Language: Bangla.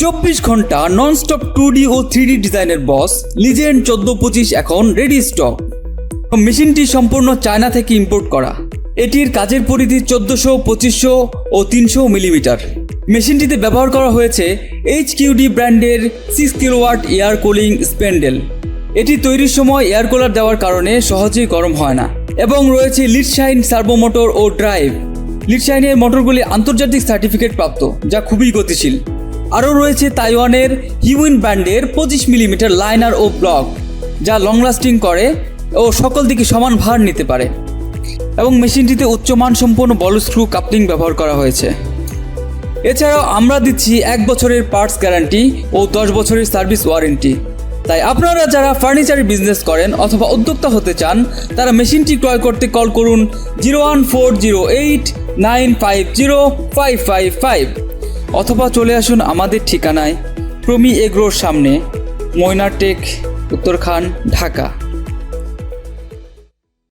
24 ঘন্টা ননস্টপ 2D ও 3D ডিজাইনের বস লিজেন্ড 1425 এখন রেডি স্টক। মেশিনটি সম্পূর্ণ চায়না থেকে ইম্পোর্ট করা। এটির কাজের পরিধি 1400, 2500 ও 300 মিলিমিটার। মেশিনটিতে ব্যবহার করা হয়েছে HQD ব্র্যান্ডের 6 কিলোওয়াট এয়ার কুলিং স্প্যান্ডেল। এটি তৈরির সময় এয়ার কুলার দেওয়ার কারণে সহজেই গরম হয় না এবং রয়েছে লিডশাইন সার্ভো মোটর ও ড্রাইভ। লিডশাইনের মোটরগুলি আন্তর্জাতিক সার্টিফিকেট প্রাপ্ত, যা খুবই গতিশীল। আরও রয়েছে তাইওয়ানের হিউইন ব্র্যান্ডের 25 মিলিমিটার লাইনার ও ব্লক, যা লং লাস্টিং করে ও সকল দিকে সমান ভার নিতে পারে। এবং মেশিনটিতে উচ্চমানসম্পন্ন বল স্ক্রু কাপলিং ব্যবহার করা হয়েছে। এছাড়াও আমরা দিচ্ছি 1 বছরের পার্টস গ্যারান্টি ও 10 বছরের সার্ভিস ওয়ারেন্টি। তাই আপনারা যারা ফার্নিচারের বিজনেস করেন অথবা উদ্যোক্তা হতে চান, তারা মেশিনটি ক্রয় করতে কল করুন 01408950555 অথবা চলে আসুন আমাদের ঠিকানায় প্রমি এগ্রোর সামনে, ময়নারটেক, উত্তরখান, ঢাকা।